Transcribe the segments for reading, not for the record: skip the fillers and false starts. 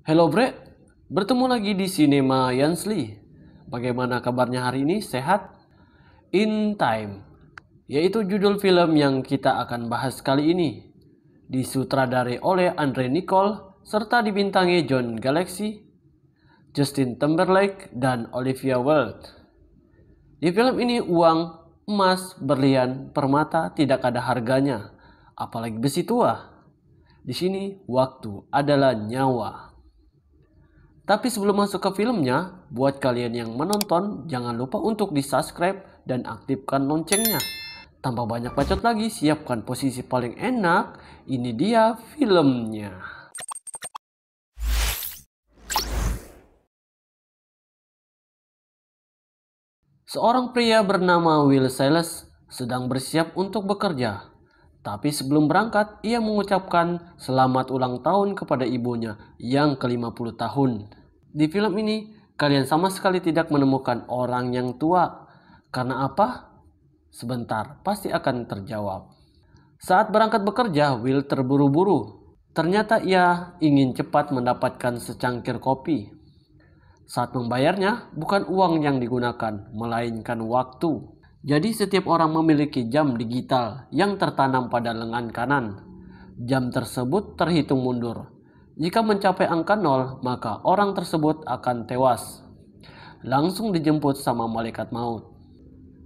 Halo Bre, bertemu lagi di Cinema Yansli. Bagaimana kabarnya hari ini? Sehat? In Time, yaitu judul film yang kita akan bahas kali ini. Disutradari oleh Andre Nicole serta dibintangi John Galaxy, Justin Timberlake, dan Olivia Wilde. Di film ini uang, emas, berlian, permata tidak ada harganya, apalagi besi tua. Di sini waktu adalah nyawa. Tapi sebelum masuk ke filmnya, buat kalian yang menonton, jangan lupa untuk di-subscribe dan aktifkan loncengnya. Tanpa banyak bacot lagi, siapkan posisi paling enak. Ini dia filmnya. Seorang pria bernama Will Silas sedang bersiap untuk bekerja. Tapi sebelum berangkat, ia mengucapkan selamat ulang tahun kepada ibunya yang ke-50 tahun. Di film ini, kalian sama sekali tidak menemukan orang yang tua. Karena apa? Sebentar, pasti akan terjawab. Saat berangkat bekerja, Will terburu-buru. Ternyata ia ingin cepat mendapatkan secangkir kopi. Saat membayarnya, bukan uang yang digunakan, melainkan waktu. Jadi setiap orang memiliki jam digital yang tertanam pada lengan kanan. Jam tersebut terhitung mundur. Jika mencapai angka 0, maka orang tersebut akan tewas. Langsung dijemput sama malaikat maut.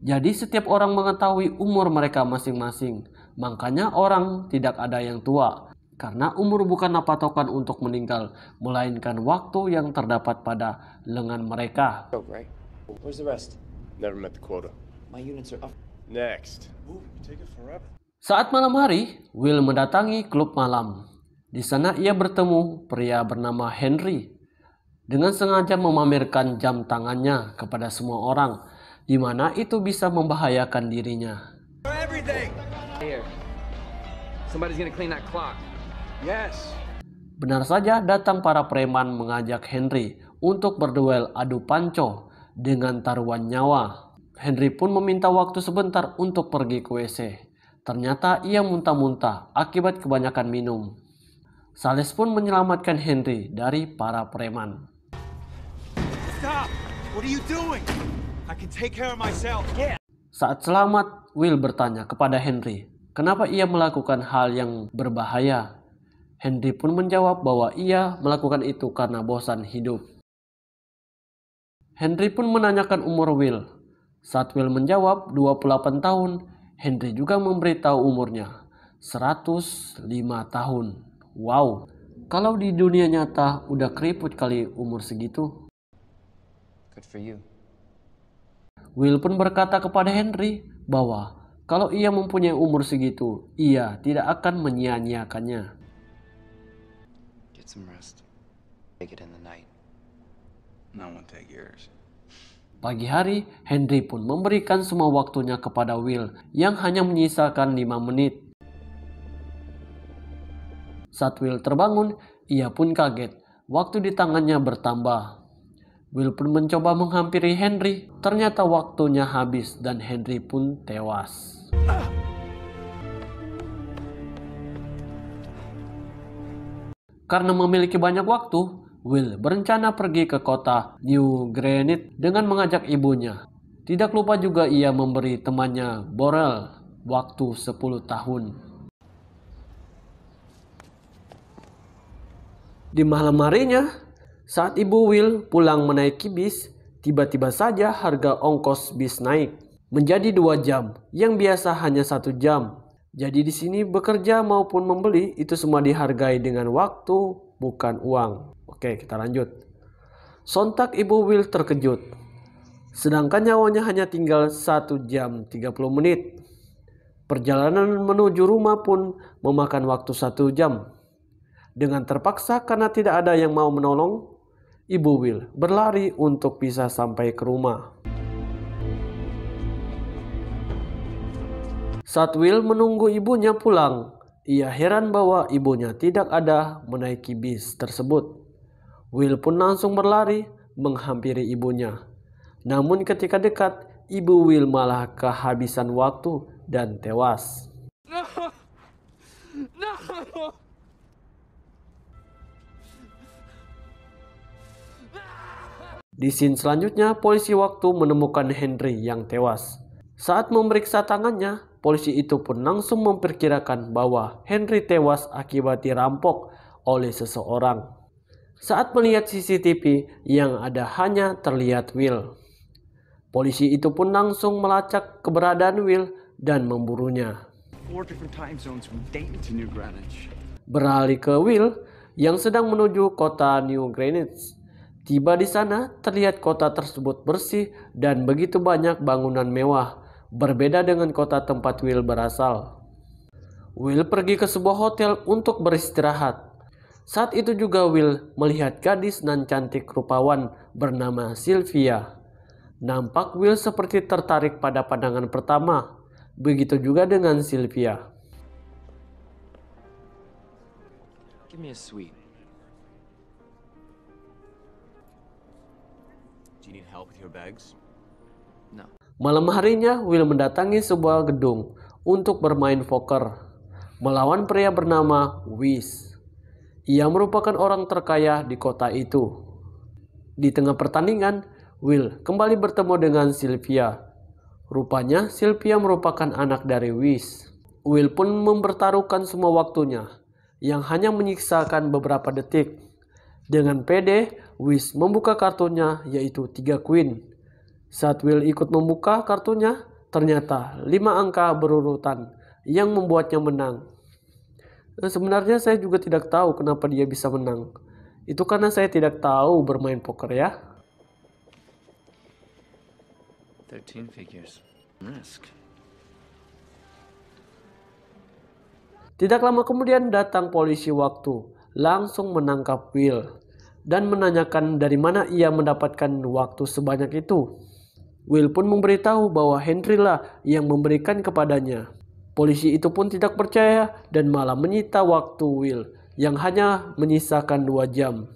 Jadi setiap orang mengetahui umur mereka masing-masing. Makanya orang tidak ada yang tua. Karena umur bukanlah patokan untuk meninggal, melainkan waktu yang terdapat pada lengan mereka. Right. Where's the rest? Never met the quota. My units are up. Next. Saat malam hari, Will mendatangi klub malam. Di sana ia bertemu pria bernama Henry. Dengan sengaja memamerkan jam tangannya kepada semua orang, di mana itu bisa membahayakan dirinya. Here. Somebody's gonna clean that clock. Yes. Benar saja datang para preman mengajak Henry untuk berduel adu panco dengan taruhan nyawa. Henry pun meminta waktu sebentar untuk pergi ke WC. Ternyata ia muntah-muntah akibat kebanyakan minum. Sales pun menyelamatkan Henry dari para preman. Stop! What are you doing? I can take care of myself. Yeah. Saat selamat, Will bertanya kepada Henry, kenapa ia melakukan hal yang berbahaya. Henry pun menjawab bahwa ia melakukan itu karena bosan hidup. Henry pun menanyakan umur Will. Saat Will menjawab 28 tahun, Henry juga memberitahu umurnya, 105 tahun. Wow, kalau di dunia nyata udah keriput kali umur segitu. Good for you. Will pun berkata kepada Henry bahwa kalau ia mempunyai umur segitu, ia tidak akan menyia-nyiakannya. Get some rest. Take it in the night. No one take yours. Pagi hari, Henry pun memberikan semua waktunya kepada Will yang hanya menyisakan 5 menit. Saat Will terbangun, ia pun kaget. Waktu di tangannya bertambah. Will pun mencoba menghampiri Henry. Ternyata waktunya habis dan Henry pun tewas. Karena memiliki banyak waktu, Will berencana pergi ke kota New Granite dengan mengajak ibunya. Tidak lupa juga ia memberi temannya Borel waktu 10 tahun. Di malam harinya, saat ibu Will pulang menaiki bis, tiba-tiba saja harga ongkos bis naik menjadi 2 jam, yang biasa hanya 1 jam. Jadi di sini bekerja maupun membeli itu semua dihargai dengan waktu, bukan uang. Oke, kita lanjut. Sontak ibu Will terkejut. Sedangkan nyawanya hanya tinggal 1 jam 30 menit. Perjalanan menuju rumah pun memakan waktu 1 jam. Dengan terpaksa karena tidak ada yang mau menolong, ibu Will berlari untuk bisa sampai ke rumah. Saat Will menunggu ibunya pulang, ia heran bahwa ibunya tidak ada menaiki bis tersebut. Will pun langsung berlari menghampiri ibunya. Namun ketika dekat, ibu Will malah kehabisan waktu dan tewas. Di scene selanjutnya, polisi waktu menemukan Henry yang tewas. Saat memeriksa tangannya, polisi itu pun langsung memperkirakan bahwa Henry tewas akibat dirampok oleh seseorang. Saat melihat CCTV yang ada hanya terlihat Will. Polisi itu pun langsung melacak keberadaan Will dan memburunya. 4 different time zones from Dayton to New Greenwich. Beralih ke Will yang sedang menuju kota New Greenwich. Tiba di sana, terlihat kota tersebut bersih dan begitu banyak bangunan mewah, berbeda dengan kota tempat Will berasal. Will pergi ke sebuah hotel untuk beristirahat. Saat itu juga Will melihat gadis nan cantik rupawan bernama Sylvia. Nampak Will seperti tertarik pada pandangan pertama. Begitu juga dengan Sylvia. Give me a sweet. Do you need help with your bags? No. Malam harinya, Will mendatangi sebuah gedung untuk bermain poker melawan pria bernama Wiz. Ia merupakan orang terkaya di kota itu. Di tengah pertandingan, Will kembali bertemu dengan Sylvia. Rupanya Sylvia merupakan anak dari Wiz. Will pun mempertaruhkan semua waktunya, yang hanya menyiksakan beberapa detik. Dengan pede, Wiz membuka kartunya yaitu 3 queen. Saat Will ikut membuka kartunya, ternyata 5 angka berurutan yang membuatnya menang. Sebenarnya saya juga tidak tahu kenapa dia bisa menang. Itu karena saya tidak tahu bermain poker ya. 13 figures. Risk. Tidak lama kemudian datang polisi waktu, langsung menangkap Will dan menanyakan dari mana ia mendapatkan waktu sebanyak itu. Will pun memberitahu bahwa Henry lah yang memberikan kepadanya. Polisi itu pun tidak percaya dan malah menyita waktu Will yang hanya menyisakan 2 jam.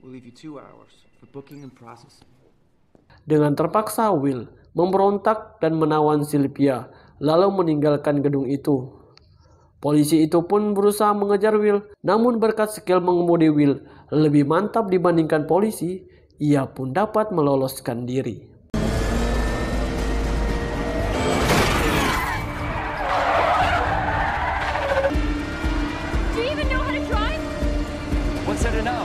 We'll leave you 2 hours for booking and processing. Dengan terpaksa Will memberontak dan menawan Sylvia lalu meninggalkan gedung itu. Polisi itu pun berusaha mengejar Will, namun berkat skill mengemudi Will lebih mantap dibandingkan polisi, ia pun dapat meloloskan diri. Do you even know how to drive? What's there to know?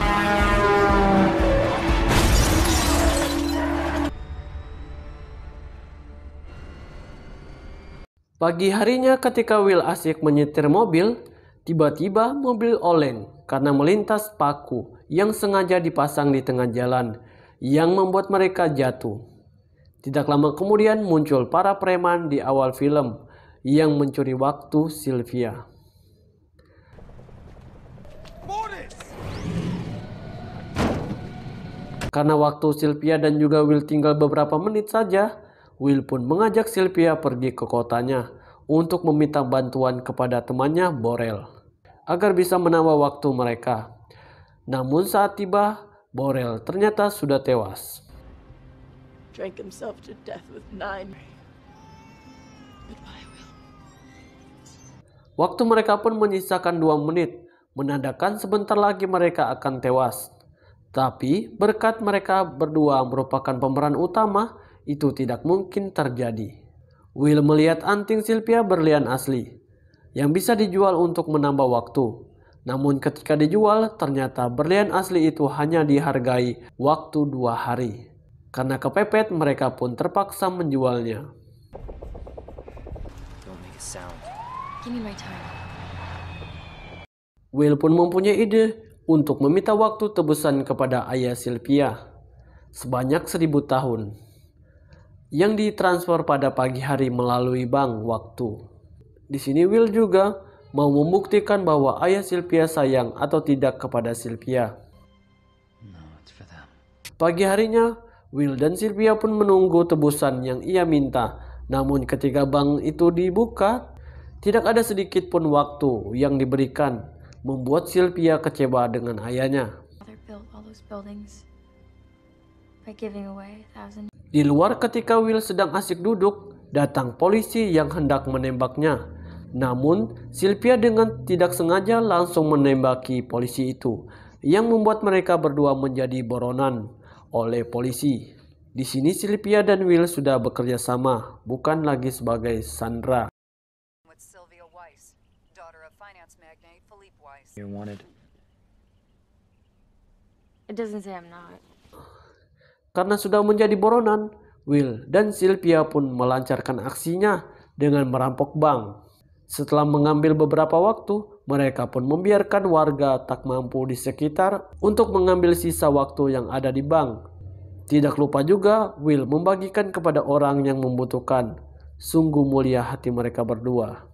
Pagi harinya ketika Will asik menyetir mobil, tiba-tiba mobil oleng karena melintas paku yang sengaja dipasang di tengah jalan yang membuat mereka jatuh. Tidak lama kemudian muncul para preman di awal film yang mencuri waktu Sylvia. Karena waktu Sylvia dan juga Will tinggal beberapa menit saja, Will pun mengajak Sylvia pergi ke kotanya untuk meminta bantuan kepada temannya Borel agar bisa menambah waktu mereka. Namun saat tiba, Borel ternyata sudah tewas. Drank himself to death with 9. Goodbye, Will. Waktu mereka pun menyisakan 2 menit, menandakan sebentar lagi mereka akan tewas. Tapi berkat mereka berdua merupakan pemeran utama, itu tidak mungkin terjadi. Will melihat anting Sylvia berlian asli yang bisa dijual untuk menambah waktu. Namun ketika dijual, ternyata berlian asli itu hanya dihargai waktu 2 hari. Karena kepepet, mereka pun terpaksa menjualnya. Don't make a sound. Give me my time. Will pun mempunyai ide untuk meminta waktu tebusan kepada ayah Sylvia sebanyak 1000 tahun yang ditransfer pada pagi hari melalui bank waktu. Di sini Will juga mau membuktikan bahwa ayah Sylvia sayang atau tidak kepada Sylvia. No, it's for them. Pagi harinya, Will dan Sylvia pun menunggu tebusan yang ia minta. Namun ketika bank itu dibuka, tidak ada sedikit pun waktu yang diberikan, membuat Sylvia kecewa dengan ayahnya. Father built all those buildings by giving away 1,000. Di luar ketika Will sedang asik duduk, datang polisi yang hendak menembaknya. Namun, Sylvia dengan tidak sengaja langsung menembaki polisi itu, yang membuat mereka berdua menjadi buronan. oleh polisi. Di sini Sylvia dan Will sudah bekerja sama, bukan lagi sebagai Sandra. With Sylvia Weiss, daughter of finance magnate Philippe Weiss. You're wanted. It doesn't say I'm not. Karena sudah menjadi buronan, Will dan Sylvia pun melancarkan aksinya dengan merampok bank. Setelah mengambil beberapa waktu, mereka pun membiarkan warga tak mampu di sekitar untuk mengambil sisa waktu yang ada di bank. Tidak lupa juga Will membagikan kepada orang yang membutuhkan. Sungguh mulia hati mereka berdua.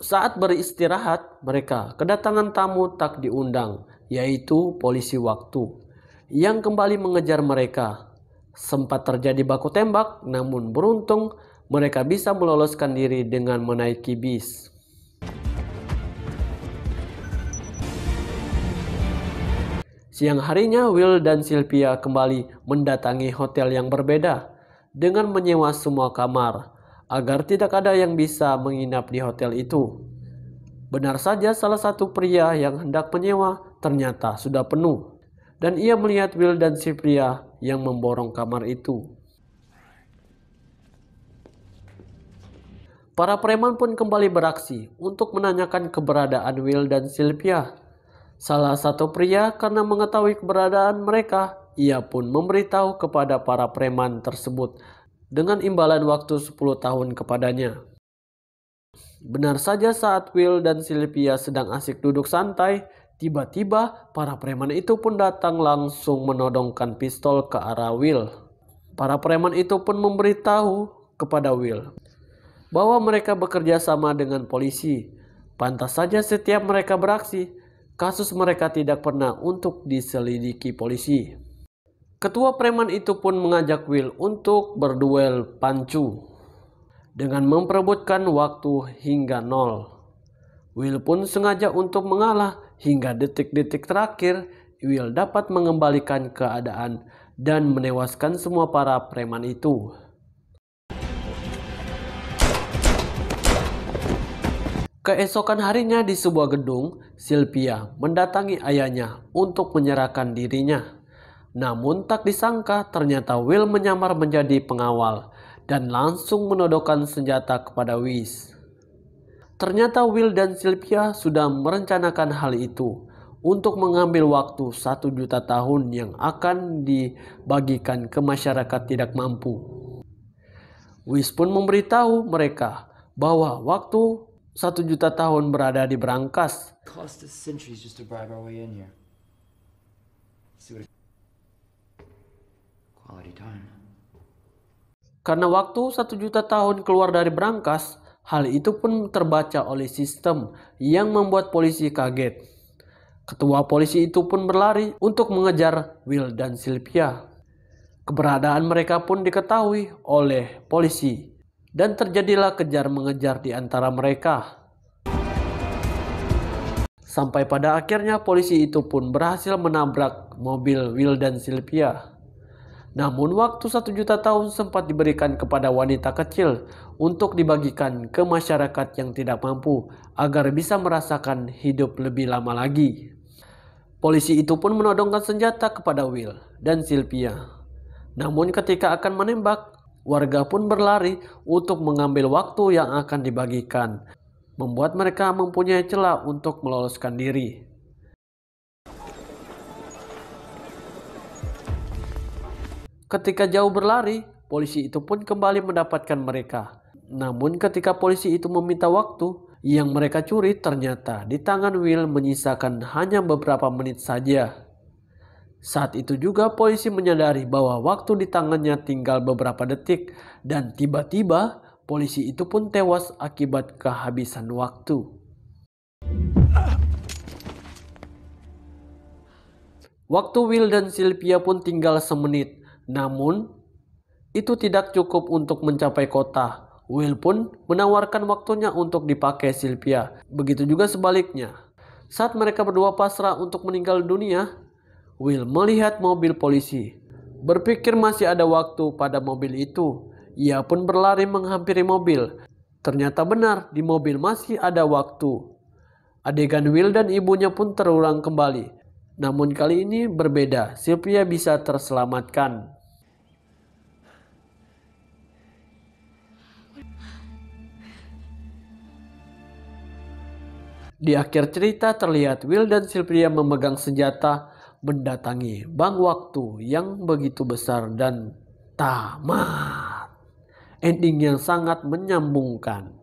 Saat beristirahat, mereka kedatangan tamu tak diundang, yaitu polisi waktu, yang kembali mengejar mereka. Sempat terjadi baku tembak, namun beruntung mereka bisa meloloskan diri dengan menaiki bis. Siang harinya, Will dan Sylvia kembali mendatangi hotel yang berbeda dengan menyewa semua kamar, agar tidak ada yang bisa menginap di hotel itu. Benar saja salah satu pria yang hendak menyewa ternyata sudah penuh, dan ia melihat Will dan Sylvia yang memborong kamar itu. Para preman pun kembali beraksi untuk menanyakan keberadaan Will dan Sylvia. Salah satu pria karena mengetahui keberadaan mereka, ia pun memberitahu kepada para preman tersebut dengan imbalan waktu 10 tahun kepadanya. Benar saja saat Will dan Sylvia sedang asik duduk santai, tiba-tiba para preman itu pun datang langsung menodongkan pistol ke arah Will. Para preman itu pun memberitahu kepada Will bahwa mereka bekerja sama dengan polisi. Pantas saja setiap mereka beraksi, kasus mereka tidak pernah untuk diselidiki polisi. Ketua preman itu pun mengajak Will untuk berduel pancu dengan memperebutkan waktu hingga 0. Will pun sengaja untuk mengalah hingga detik-detik terakhir. Will dapat mengembalikan keadaan dan menewaskan semua para preman itu. Keesokan harinya di sebuah gedung, Sylvia mendatangi ayahnya untuk menyerahkan dirinya. Namun tak disangka ternyata Will menyamar menjadi pengawal dan langsung menodongkan senjata kepada Weiss. Ternyata Will dan Sylvia sudah merencanakan hal itu untuk mengambil waktu 1 juta tahun yang akan dibagikan ke masyarakat tidak mampu. Weiss pun memberitahu mereka bahwa waktu 1 juta tahun berada di berangkas. Cost us centuries just to bribe our way in here. See what quality time. Karena waktu 1 juta tahun keluar dari berangkas, hal itu pun terbaca oleh sistem yang membuat polisi kaget. Ketua polisi itu pun berlari untuk mengejar Will dan Sylvia. Keberadaan mereka pun diketahui oleh polisi dan terjadilah kejar-mengejar di antara mereka. Sampai pada akhirnya polisi itu pun berhasil menabrak mobil Will dan Sylvia. Namun waktu 1 juta tahun sempat diberikan kepada wanita kecil untuk dibagikan ke masyarakat yang tidak mampu agar bisa merasakan hidup lebih lama lagi. Polisi itu pun menodongkan senjata kepada Will dan Sylvia. Namun ketika akan menembak, warga pun berlari untuk mengambil waktu yang akan dibagikan, membuat mereka mempunyai celah untuk meloloskan diri. Ketika jauh berlari, polisi itu pun kembali mendapatkan mereka. Namun ketika polisi itu meminta waktu, yang mereka curi ternyata di tangan Will menyisakan hanya beberapa menit saja. Saat itu juga polisi menyadari bahwa waktu di tangannya tinggal beberapa detik dan tiba-tiba polisi itu pun tewas akibat kehabisan waktu. Waktu Will dan Sylvia pun tinggal semenit. Namun, itu tidak cukup untuk mencapai kota. Will pun menawarkan waktunya untuk dipakai Sylvia. Begitu juga sebaliknya. Saat mereka berdua pasrah untuk meninggal dunia, Will melihat mobil polisi. Berpikir masih ada waktu pada mobil itu, ia pun berlari menghampiri mobil. Ternyata benar, di mobil masih ada waktu. Adegan Will dan ibunya pun terulang kembali. Namun kali ini berbeda, Sylvia bisa terselamatkan. Di akhir cerita terlihat Will dan Sylvia memegang senjata mendatangi bank waktu yang begitu besar dan tamat. Ending yang sangat menyambungkan.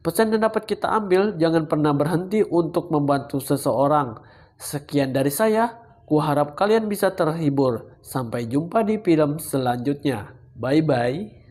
Pesan yang dapat kita ambil, jangan pernah berhenti untuk membantu seseorang. Sekian dari saya, kuharap kalian bisa terhibur. Sampai jumpa di film selanjutnya. Bye-bye.